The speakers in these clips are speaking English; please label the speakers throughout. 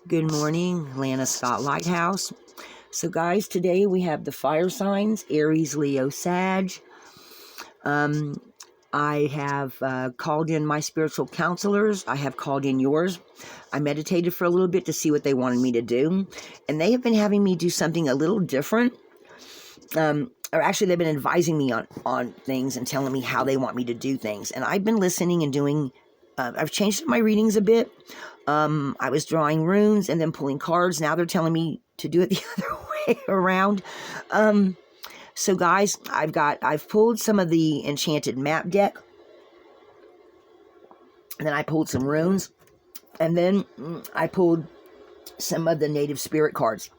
Speaker 1: Good morning, Lana Scott Lighthouse. So guys, today we have the fire signs, Aries, Leo, Sag. I have called in my spiritual counselors. I have called in yours. I meditated for a little bit to see what they wanted me to do. And they have been having me do something a little different. Or actually, they've been advising me on things and telling me how they want me to do things. And I've been listening and doing, I've changed my readings a bit. I was drawing runes and then pulling cards. Now they're telling me to do it the other way around. So guys, I've pulled some of the enchanted map deck. And then I pulled some runes. And then I pulled some of the native spirit cards.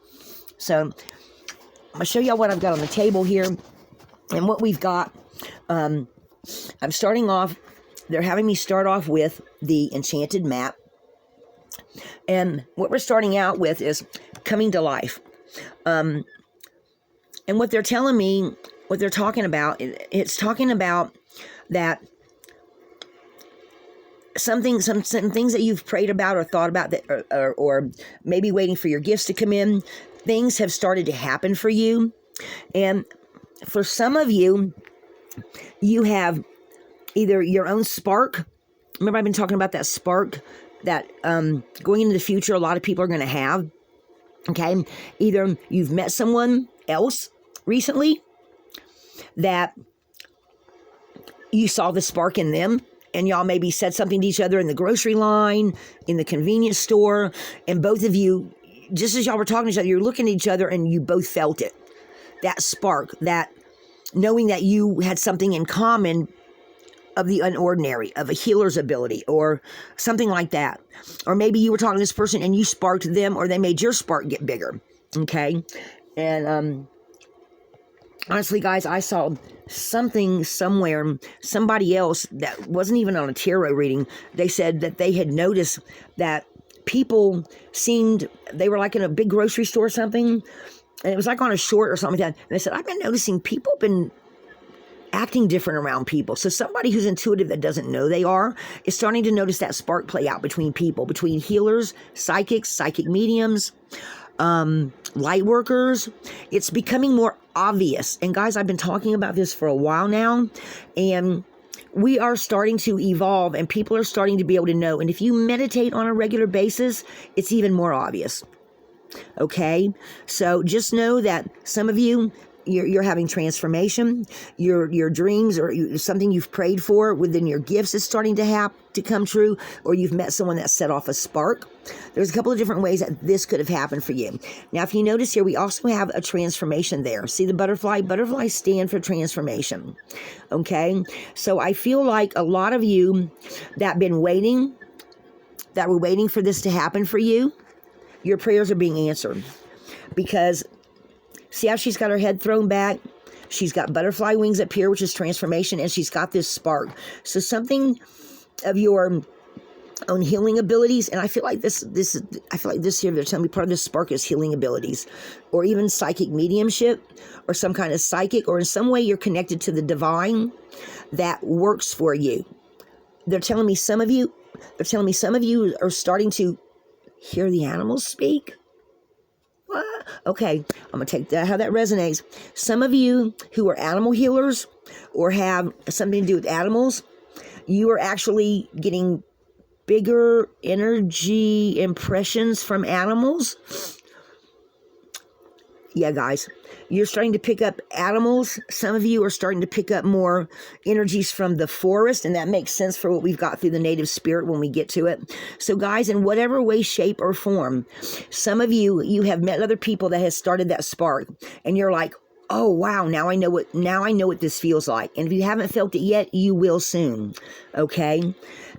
Speaker 1: So I'm going to show y'all what I've got on the table here. And what we've got, I'm starting off, they're having me start off with the enchanted map. And what we're starting out with is coming to life. And what they're telling me, what they're talking about, it's talking about that some things that you've prayed about or thought about, that, or maybe waiting for your gifts to come in, things have started to happen for you. And for some of you, you have either your own spark. Remember, I've been talking about that spark that going into the future, a lot of people are going to have. Okay, either you've met someone else recently that you saw the spark in them, and y'all maybe said something to each other in the grocery line, in the convenience store, and both of you, just as y'all were talking to each other, you're looking at each other and you both felt it. That spark, that knowing that you had something in common of the unordinary, of a healer's ability, or something like that. Or maybe you were talking to this person and you sparked them, or they made your spark get bigger. Okay? And honestly, guys, I saw something somewhere, somebody else that wasn't even on a tarot reading. They said that they had noticed that people seemed, they were like in a big grocery store or something, and it was like on a short or something like that. And they said, I've been noticing people have been acting different around people. So somebody who's intuitive that doesn't know they are is starting to notice that spark play out between people, between healers, psychics, psychic mediums, light workers. It's becoming more obvious. And guys, I've been talking about this for a while now, and we are starting to evolve, and people are starting to be able to know. And if you meditate on a regular basis, it's even more obvious. Okay? So just know that some of you, you're having transformation. Your dreams or something you've prayed for within your gifts is starting to come true, or you've met someone that set off a spark. There's a couple of different ways that this could have happened for you. Now, if you notice here, we also have a transformation there. See the butterfly? Butterflies stand for transformation. Okay? So I feel like a lot of you that were waiting for this to happen for you, your prayers are being answered. Because see how she's got her head thrown back? She's got butterfly wings up here, which is transformation, and she's got this spark. So something of your own healing abilities, and I feel like this here, they're telling me part of this spark is healing abilities, or even psychic mediumship, or some kind of psychic, or in some way you're connected to the divine that works for you. They're telling me some of you are starting to hear the animals speak. Okay, I'm going to take that, how that resonates. Some of you who are animal healers or have something to do with animals, you are actually getting bigger energy impressions from animals. Yeah, guys, you're starting to pick up animals. Some of you are starting to pick up more energies from the forest, and that makes sense for what we've got through the native spirit when we get to it. So guys, in whatever way, shape, or form, some of you have met other people that has started that spark, and you're like, oh wow, now I know what this feels like. And if you haven't felt it yet, you will soon. Okay?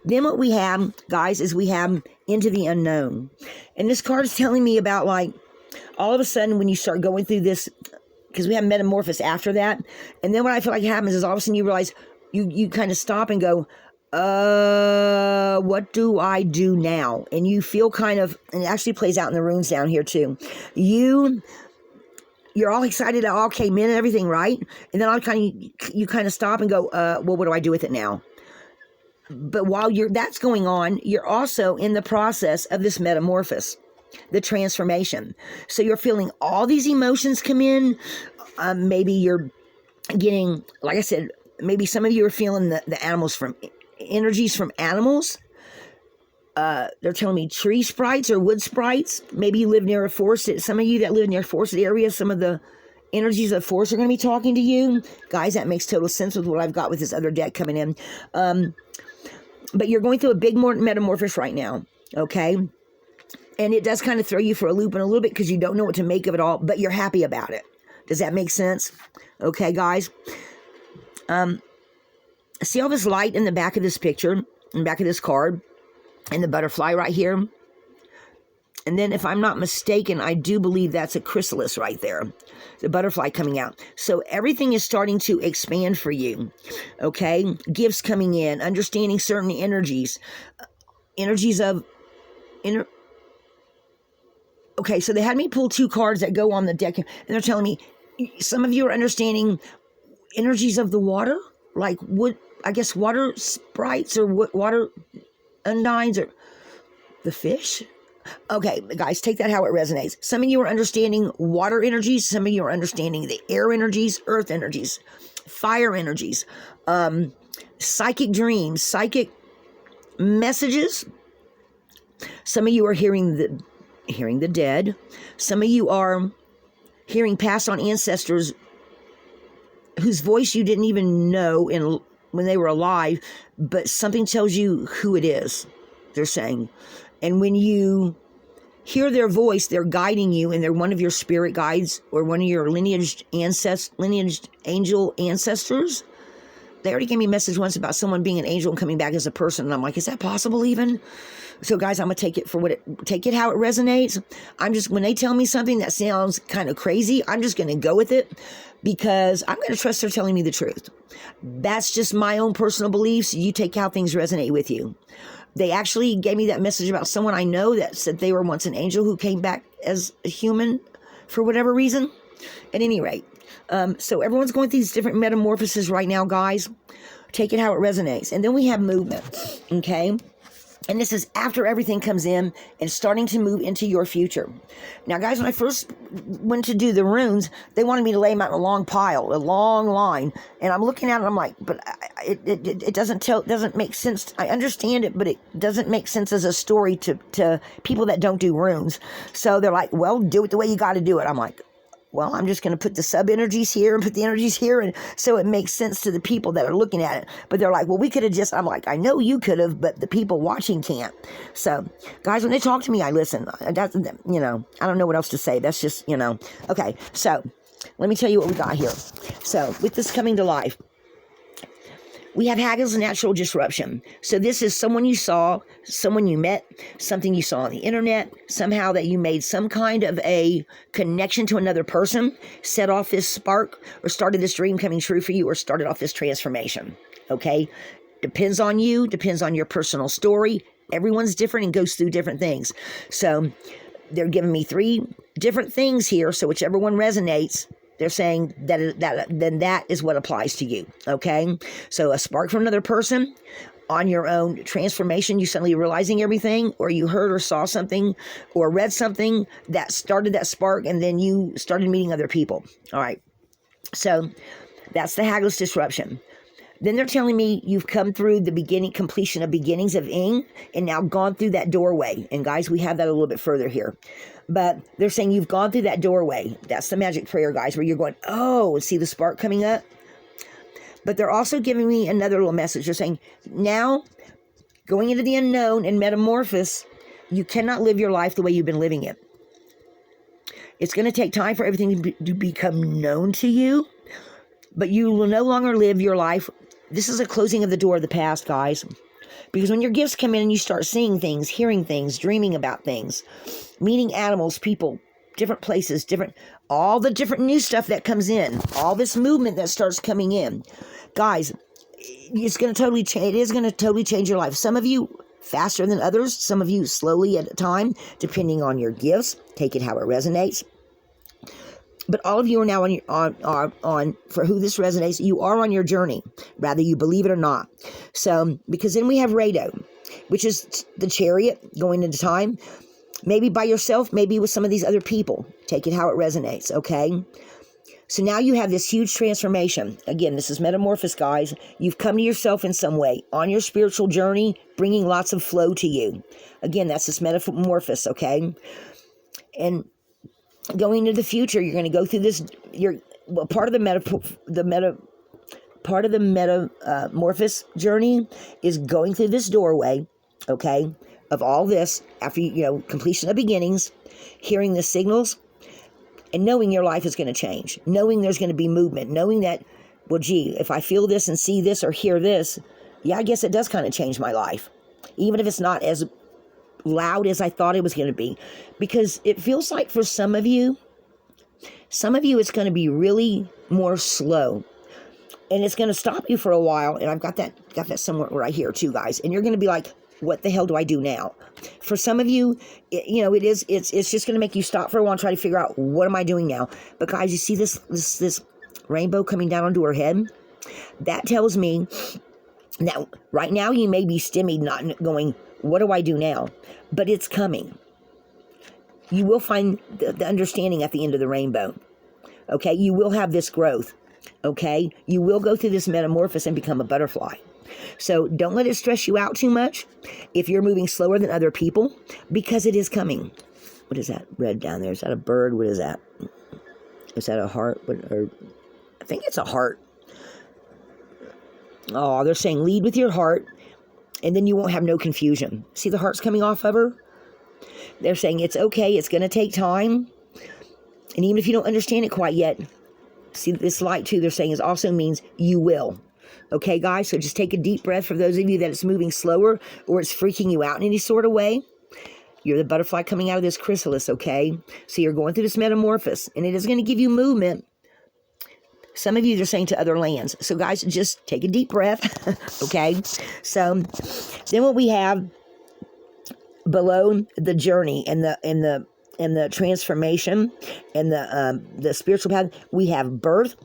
Speaker 1: Then what we have, guys, is we have into the unknown. And this card is telling me about, like, all of a sudden when you start going through this, because we have Metamorphosis after that, and then what I feel like happens is all of a sudden you realize, you kind of stop and go, what do I do now? And you feel kind of, and it actually plays out in the runes down here too. You're all excited, it all came in and everything, right? And then you kind of stop and go, well, what do I do with it now? But while that's going on, you're also in the process of this metamorphosis. the transformation. So you're feeling all these emotions come in. Maybe you're getting, like I said, maybe some of you are feeling the animals from energies from animals. They're telling me tree sprites or wood sprites. Maybe you live near a forested. Some of you that live near forested areas, some of the energies of force are going to be talking to you. Guys, that makes total sense with what I've got with this other deck coming in. But you're going through a big metamorphosis right now, okay? And it does kind of throw you for a loop in a little bit because you don't know what to make of it all, but you're happy about it. Does that make sense? Okay, guys? See all this light in the back of this picture, in the back of this card, and the butterfly right here? And then if I'm not mistaken, I do believe that's a chrysalis right there. The butterfly coming out. So everything is starting to expand for you. Okay? Gifts coming in, understanding certain energies. Energies of Okay, so they had me pull 2 cards that go on the deck, and they're telling me some of you are understanding energies of the water, like wood, I guess water sprites or water undines or the fish. Okay, guys, take that how it resonates. Some of you are understanding water energies. Some of you are understanding the air energies, earth energies, fire energies, psychic dreams, psychic messages. Some of you are hearing the dead. Some of you are hearing passed on ancestors whose voice you didn't even know when they were alive, but something tells you who it is, they're saying. And when you hear their voice, they're guiding you, and they're one of your spirit guides or one of your lineage angel ancestors. They already gave me a message once about someone being an angel and coming back as a person, and I'm like, is that possible even? So guys, I'm gonna take it how it resonates. When they tell me something that sounds kind of crazy, I'm just gonna go with it because I'm gonna trust they're telling me the truth. That's just my own personal beliefs. You take how things resonate with you. They actually gave me that message about someone I know that said they were once an angel who came back as a human for whatever reason. At any rate, so everyone's going through these different metamorphoses right now, guys. Take it how it resonates. And then we have movement, okay? And this is after everything comes in and starting to move into your future. Now, guys, when I first went to do the runes, they wanted me to lay them out in a long pile, a long line. And I'm looking at it, I'm like, but it doesn't make sense. I understand it, but it doesn't make sense as a story to people that don't do runes. So they're like, well, do it the way you got to do it. I'm like, well, I'm just going to put the sub-energies here and put the energies here, and so it makes sense to the people that are looking at it. But they're like, well, we could have just, I'm like, I know you could have, but the people watching can't. So, guys, when they talk to me, I listen. That's, I don't know what else to say. That's just, Okay, so let me tell you what we got here. So, with this coming to life, we have Hagel's natural disruption. So this is someone you saw, someone you met, something you saw on the internet, somehow that you made some kind of a connection to another person, set off this spark, or started this dream coming true for you, or started off this transformation, okay? Depends on you, depends on your personal story. Everyone's different and goes through different things. So they're giving me 3 different things here, so whichever one resonates, they're saying that is what applies to you, okay? So a spark from another person, on your own transformation, you suddenly realizing everything, or you heard or saw something or read something that started that spark, and then you started meeting other people. All right. So that's the Hagel's disruption. Then they're telling me you've come through the completion of beginnings of Ing, and now gone through that doorway. And guys, we have that a little bit further here. But they're saying you've gone through that doorway. That's the magic prayer, guys, where you're going, oh, see the spark coming up? But they're also giving me another little message. They're saying, now, going into the unknown and metamorphosis, you cannot live your life the way you've been living it. It's going to take time for everything to become known to you, but you will no longer live your life. This is a closing of the door of the past, guys. Because when your gifts come in and you start seeing things, hearing things, dreaming about things, meeting animals, people, different places, all the different new stuff that comes in, all this movement that starts coming in, guys, it's going to totally change. It is going to totally change your life. Some of you faster than others, some of you slowly at a time, depending on your gifts. Take it how it resonates. But all of you are now on for who this resonates, you are on your journey, whether you believe it or not. So, because then we have Rado, which is the chariot going into time. Maybe by yourself, maybe with some of these other people. Take it how it resonates, okay? So now you have this huge transformation. Again, this is Metamorphosis, guys. You've come to yourself in some way on your spiritual journey, bringing lots of flow to you. Again, that's this Metamorphosis, okay? And going into the future, you're going to go through this. Part of the metamorphosis journey is going through this doorway, okay, of all this after completion of beginnings, hearing the signals, and knowing your life is going to change, knowing there's going to be movement, knowing that, well, gee, if I feel this and see this or hear this, yeah, I guess it does kind of change my life, even if it's not as loud as I thought it was going to be, because it feels like for some of you it's going to be really more slow, and it's going to stop you for a while. And I've got that somewhere right here too, guys. And you're going to be like, what the hell do I do now? For some of you, it's just going to make you stop for a while and try to figure out, what am I doing now? But guys, you see this rainbow coming down onto her head? That tells me now, right now you may be stymied, not going, what do I do now? But it's coming. You will find the understanding at the end of the rainbow. Okay, you will have this growth. Okay, you will go through this metamorphosis and become a butterfly. So don't let it stress you out too much if you're moving slower than other people, because it is coming. What is that red down there? Is that a bird? What is that? Is that a heart? I think it's a heart. Oh, they're saying lead with your heart, and then you won't have no confusion. See the hearts coming off of her? They're saying it's okay. It's going to take time. And even if you don't understand it quite yet, see this light too, they're saying, is also means you will. Okay, guys? So just take a deep breath for those of you that it's moving slower or it's freaking you out in any sort of way. You're the butterfly coming out of this chrysalis, okay? So you're going through this metamorphosis, and it is going to give you movement. Some of you are saying to other lands. So guys, just take a deep breath, okay? So then what we have below the journey and the transformation and the spiritual path, we have birth,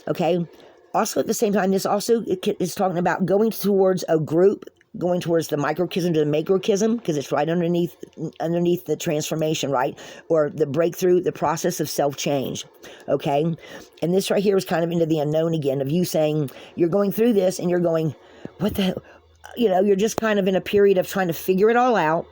Speaker 1: okay? Also, at the same time, this also is talking about going towards a group, going towards the microchism to the macrochism, because it's right underneath the transformation, right? Or the breakthrough, the process of self-change, okay? And this right here is kind of into the unknown again, of you saying, you're going through this and you're going, what the, you're just kind of in a period of trying to figure it all out.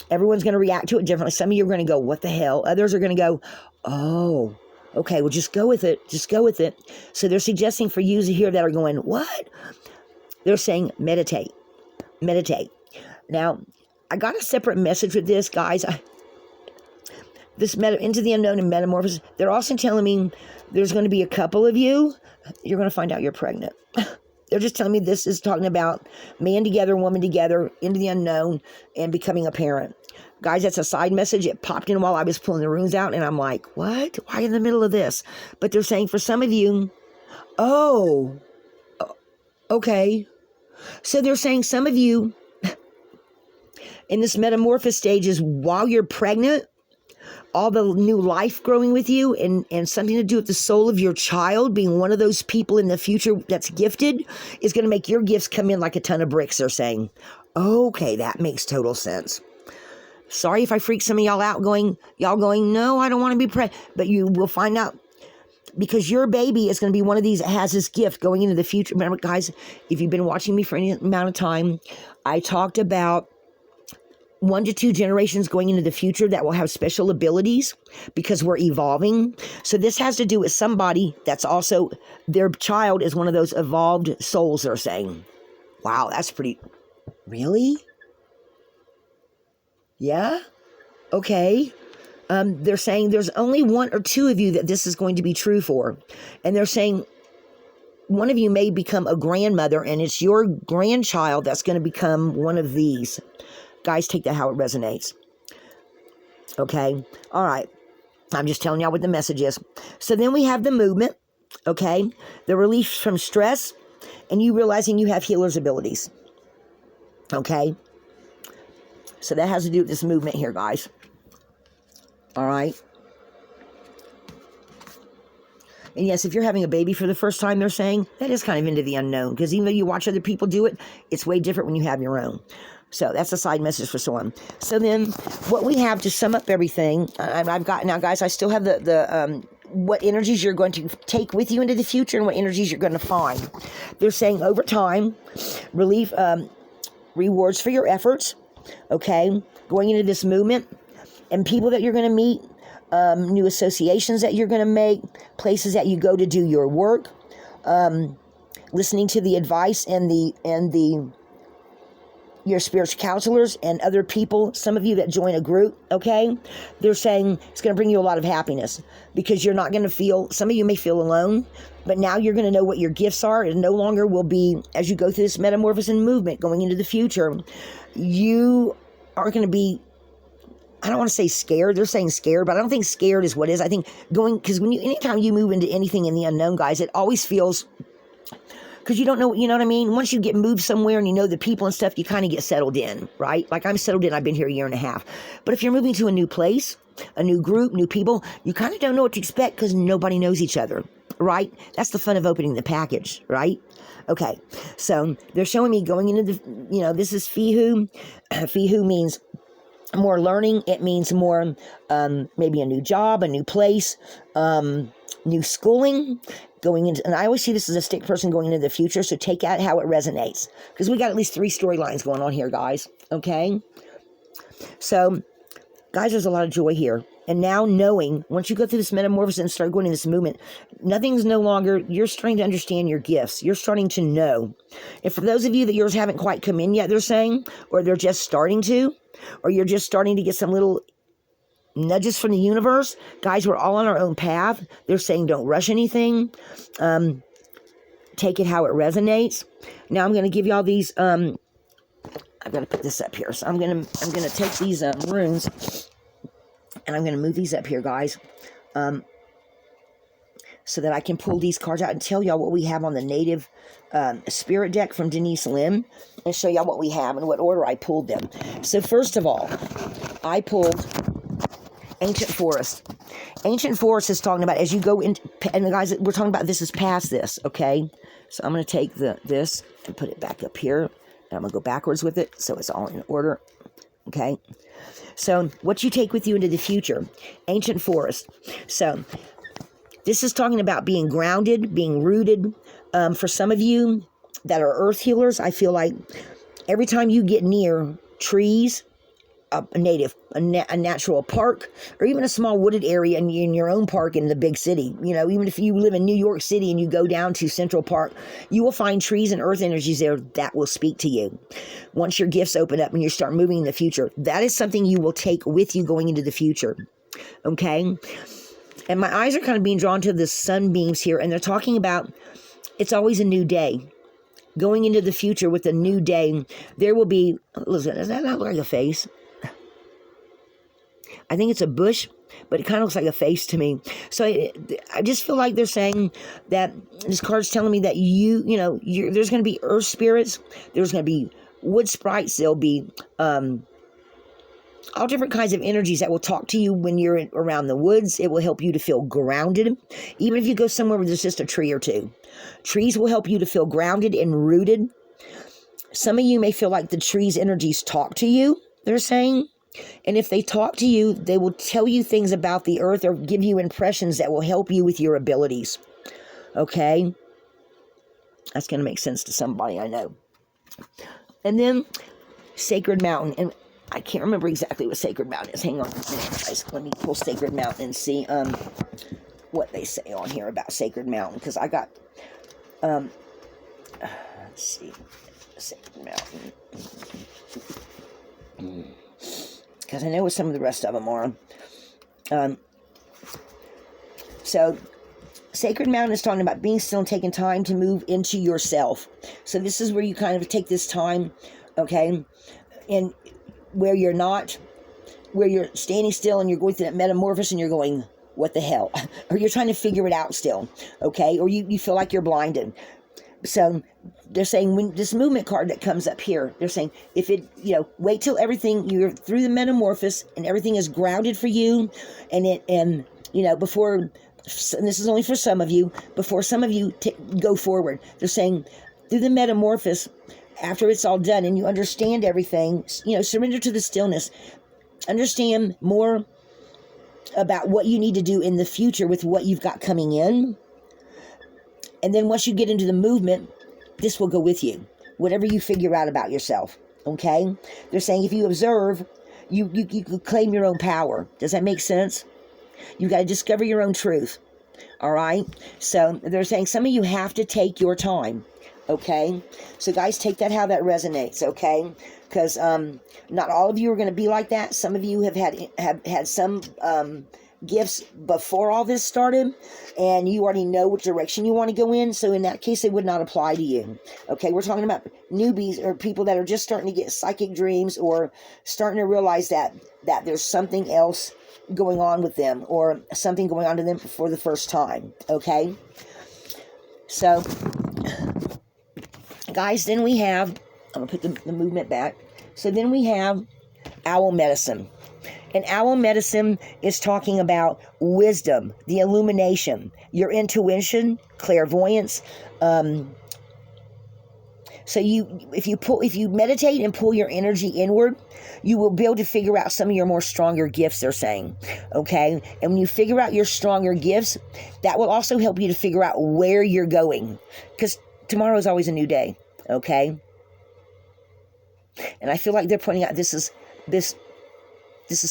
Speaker 1: Everyone's going to react to it differently. Some of you are going to go, what the hell? Others are going to go, oh, okay, well, just go with it. Just go with it. So they're suggesting for you here that are going, what? They're saying meditate. Meditate. Now, I got a separate message with this, guys. Into the unknown and metamorphosis. They're also telling me there's going to be a couple of you. You're going to find out you're pregnant. They're just telling me this is talking about man together, woman together, into the unknown, and becoming a parent. Guys, that's a side message. It popped in while I was pulling the runes out, and I'm like, what? Why in the middle of this? But they're saying for some of you, oh, okay. So they're saying some of you in this metamorphosis stage is while you're pregnant, all the new life growing with you and something to do with the soul of your child being one of those people in the future that's gifted is going to make your gifts come in like a ton of bricks, they're saying. Okay, that makes total sense. Sorry if I freak some of y'all out going, no, I don't want to be pregnant. But you will find out, because your baby is going to be one of these that has this gift going into the future. Remember, guys, if you've been watching me for any amount of time, I talked about 1 to 2 generations going into the future that will have special abilities because we're evolving. So this has to do with somebody that's also, their child is one of those evolved souls, they're saying. Wow, that's pretty, really? Yeah? Okay. They're saying there's only 1 or 2 of you that this is going to be true for. And they're saying one of you may become a grandmother, and it's your grandchild that's going to become one of these. Guys, take that how it resonates. Okay? All right. I'm just telling y'all what the message is. So then we have the movement, okay? The relief from stress, and you realizing you have healer's abilities. Okay? So that has to do with this movement here, guys. All right? And yes, if you're having a baby for the first time, they're saying, that is kind of into the unknown. Because even though you watch other people do it, it's way different when you have your own. So that's a side message for someone. So then what we have to sum up everything, I've got now, guys, I still have the what energies you're going to take with you into the future and what energies you're going to find. They're saying over time, relief, rewards for your efforts, okay, going into this movement, and people that you're going to meet, new associations that you're going to make, places that you go to do your work, listening to the advice and your spiritual counselors and other people, some of you that join a group, okay? They're saying it's going to bring you a lot of happiness because you're not going to feel, some of you may feel alone, but now you're going to know what your gifts are. And no longer will be, as you go through this metamorphosis movement going into the future, you are going to be, I don't want to say scared. They're saying scared, but I don't think scared is what it is. I think going, because anytime you move into anything in the unknown, guys, it always feels, because you don't know, you know what I mean? Once you get moved somewhere and you know the people and stuff, you kind of get settled in, right? Like I'm settled in, I've been here a year and a half. But if you're moving to a new place, a new group, new people, you kind of don't know what to expect because nobody knows each other, right? That's the fun of opening the package, right? Okay, so they're showing me going into the, this is Fihu. Fihu means more learning. It means more, maybe a new job, a new place, new schooling, going into, and I always see this as a stick person going into the future, so take out how it resonates, because we got at least 3 storylines going on here, guys, okay? So, guys, there's a lot of joy here, and now knowing, once you go through this metamorphosis and start going in this movement, nothing's no longer, you're starting to understand your gifts, you're starting to know, and for those of you that yours haven't quite come in yet, they're saying, or they're just starting to, or you're just starting to get some little nudges from the universe, guys, we're all on our own path. They're saying don't rush anything. Take it how it resonates. Now I'm going to give y'all these. I've got to put this up here. So I'm going to take these runes, and I'm going to move these up here, guys, so that I can pull these cards out and tell y'all what we have on the native spirit deck from Denise Lim, and show y'all what we have and what order I pulled them. So first of all, I pulled Ancient Forest. Ancient Forest is talking about as you go in, and the guys, we're talking about this is past this, okay? So I'm going to take this and put it back up here, and I'm going to go backwards with it, so it's all in order, okay? So what you take with you into the future, Ancient Forest. So this is talking about being grounded, being rooted. For some of you that are earth healers, I feel like every time you get near trees, a natural park, or even a small wooded area in your own park in the big city. Even if you live in New York City and you go down to Central Park, you will find trees and earth energies there that will speak to you. Once your gifts open up and you start moving in the future, that is something you will take with you going into the future. Okay? And my eyes are kind of being drawn to the sunbeams here, and they're talking about it's always a new day. Going into the future with a new day, there will be, listen, does that not look like a face? I think it's a bush, but it kind of looks like a face to me. So I just feel like they're saying that this card's telling me that there's going to be earth spirits, there's going to be wood sprites, there'll be all different kinds of energies that will talk to you when you're around the woods. It will help you to feel grounded. Even if you go somewhere where there's just a tree or two. Trees will help you to feel grounded and rooted. Some of you may feel like the trees' energies talk to you, they're saying. And if they talk to you, they will tell you things about the earth or give you impressions that will help you with your abilities. Okay? That's going to make sense to somebody, I know. And then Sacred Mountain. And I can't remember exactly what Sacred Mountain is. Hang on a minute, guys. Let me pull Sacred Mountain and see what they say on here about Sacred Mountain. Because I got, let's see, Sacred Mountain. Because I know what some of the rest of them are. So, Sacred Mountain is talking about being still and taking time to move into yourself. So this is where you kind of take this time, okay, and where you're standing still and you're going through that metamorphosis and you're going, what the hell? Or you're trying to figure it out still, okay? Or you feel like you're blinded. So they're saying when this movement card that comes up here, they're saying if it, wait till everything, you're through the metamorphosis and everything is grounded for you and before, and this is only for some of you, before some of you go forward. They're saying through the metamorphosis, after it's all done and you understand everything, surrender to the stillness. Understand more about what you need to do in the future with what you've got coming in. And then once you get into the movement, this will go with you. Whatever you figure out about yourself, okay? They're saying if you observe, you claim your own power. Does that make sense? You got to discover your own truth, all right? So they're saying some of you have to take your time, okay? So guys, take that how that resonates, okay? Because not all of you are going to be like that. Some of you have had some gifts before all this started, and you already know which direction you want to go in. So in that case, they would not apply to you. Okay, we're talking about newbies or people that are just starting to get psychic dreams or starting to realize that there's something else going on with them or something going on to them for the first time. Okay, so guys, then we have, I'm going to put the movement back. So then we have owl medicine. And owl medicine is talking about wisdom, the illumination, your intuition, clairvoyance. So if you meditate and pull your energy inward, you will be able to figure out some of your more stronger gifts, they're saying. Okay? And when you figure out your stronger gifts, that will also help you to figure out where you're going. Because tomorrow is always a new day. Okay? And I feel like they're pointing out this is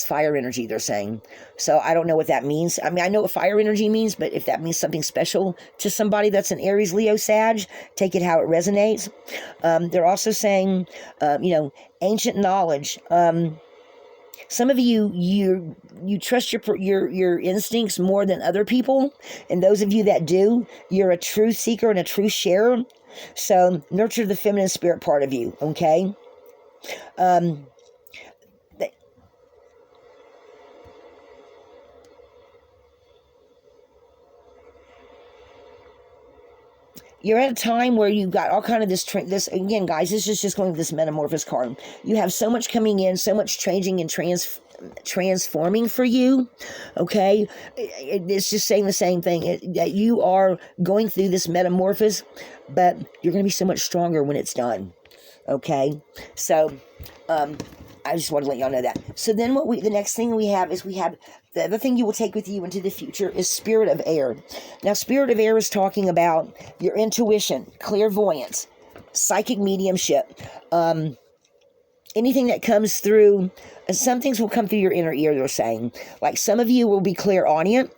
Speaker 1: fire energy, they're saying. So I don't know what that means. I mean, I know what fire energy means, but if that means something special to somebody that's an Aries, Leo, Sag, take it how it resonates. They're also saying, ancient knowledge. Some of you trust your instincts more than other people. And those of you that do, you're a truth seeker and a truth sharer. So nurture the feminine spirit part of you, okay? You're at a time where you've got all kind of this again, guys, this is just going with this Metamorphosis card. You have so much coming in, so much changing and transforming for you, okay? It's just saying the same thing, that you are going through this metamorphosis, but you're going to be so much stronger when it's done, okay? So, I just want to let y'all know that. So then the next thing we have the other thing you will take with you into the future is spirit of air. Now, spirit of air is talking about your intuition, clairvoyance, psychic mediumship, anything that comes through. Some things will come through your inner ear, they're saying. Like some of you will be clairaudient.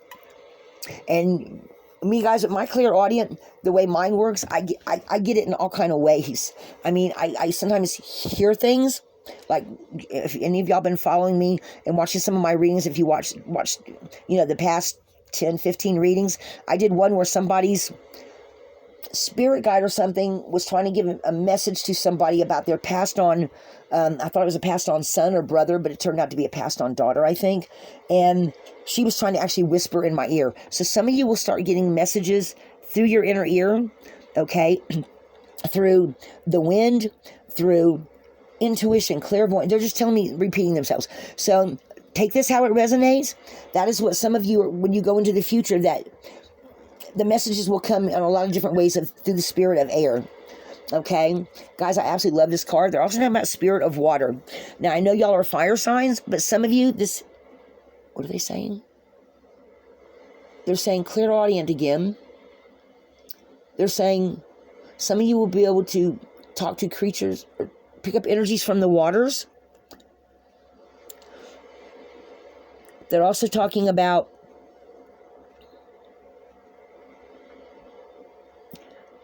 Speaker 1: And me, guys, with my clairaudient, the way mine works, I get it in all kind of ways. I mean, I sometimes hear things. Like, if any of y'all been following me and watching some of my readings, if you watched the past 10, 15 readings, I did one where somebody's spirit guide or something was trying to give a message to somebody about their passed on, I thought it was a passed on son or brother, but it turned out to be a passed on daughter, I think. And she was trying to actually whisper in my ear. So some of you will start getting messages through your inner ear, okay? Through the wind, through intuition, clairvoyance. They're just telling me, repeating themselves. So take this how it resonates. That is what some of you, when you go into the future, that the messages will come in a lot of different ways through the spirit of air. Okay? Guys, I absolutely love this card. They're also talking about spirit of water. Now, I know y'all are fire signs, but some of you, what are they saying? They're saying clairaudient again. They're saying some of you will be able to talk to creatures or pick up energies from the waters. They're also talking about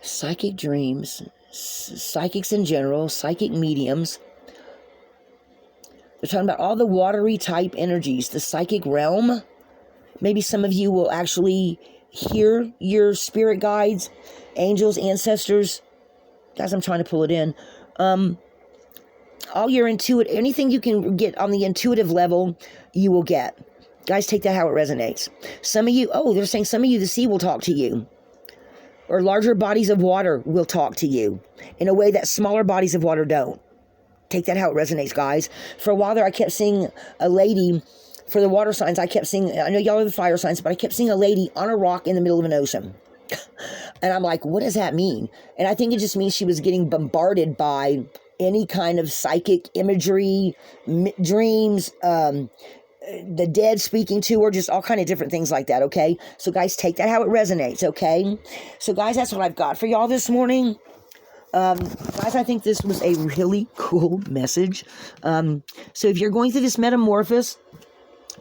Speaker 1: psychic dreams, psychics in general, psychic mediums. They're talking about all the watery type energies, the psychic realm. Maybe some of you will actually hear your spirit guides, angels, ancestors. Guys, I'm trying to pull it in. All your anything you can get on the intuitive level, you will get. Guys, take that how it resonates. Some of you, they're saying some of you, the sea will talk to you. Or larger bodies of water will talk to you in a way that smaller bodies of water don't. Take that how it resonates, guys. For a while there, I kept seeing a lady, for the water signs, I kept seeing, I know y'all are the fire signs, but I kept seeing a lady on a rock in the middle of an ocean. And I'm like, what does that mean? And I think it just means she was getting bombarded by any kind of psychic imagery, dreams, the dead speaking to her, just all kind of different things like that, okay? So guys, take that how it resonates, okay? So guys, that's what I've got for y'all this morning. Guys, I think this was a really cool message. So if you're going through this metamorphosis,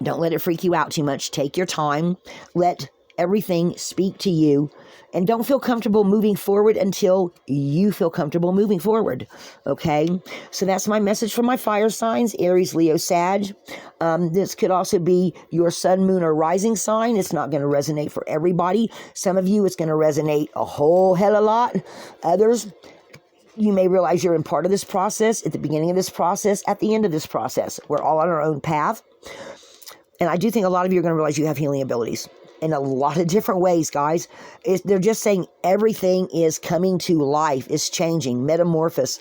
Speaker 1: don't let it freak you out too much. Take your time. Let everything speak to you. And don't feel comfortable moving forward until you feel comfortable moving forward. Okay? So that's my message for my fire signs, Aries, Leo, Sag. This could also be your sun, moon, or rising sign. It's not going to resonate for everybody. Some of you, it's going to resonate a whole hell of a lot. Others, you may realize you're in part of this process, at the beginning of this process, at the end of this process. We're all on our own path. And I do think a lot of you are going to realize you have healing abilities in a lot of different ways, guys. They're just saying everything is coming to life. It's changing. Metamorphosis.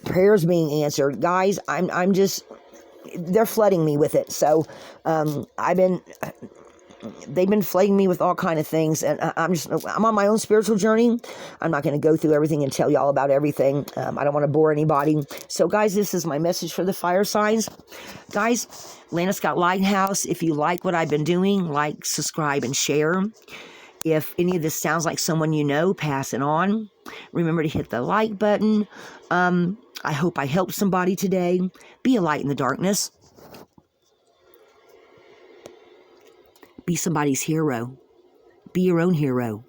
Speaker 1: Prayers being answered. Guys, I'm just, they're flooding me with it. So they've been flooding me with all kind of things, and I'm on my own spiritual journey. I'm not going to go through everything and tell y'all about everything. I don't want to bore anybody. So guys, this is my message for the fire signs. Guys, Lana Scott Lighthouse, if you like what I've been doing, like, subscribe, and share. If any of this sounds like someone you know, pass it on. Remember to hit the like button. I hope I helped somebody today. Be a light in the darkness. Be somebody's hero. Be your own hero.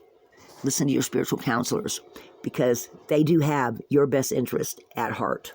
Speaker 1: Listen to your spiritual counselors, because they do have your best interest at heart.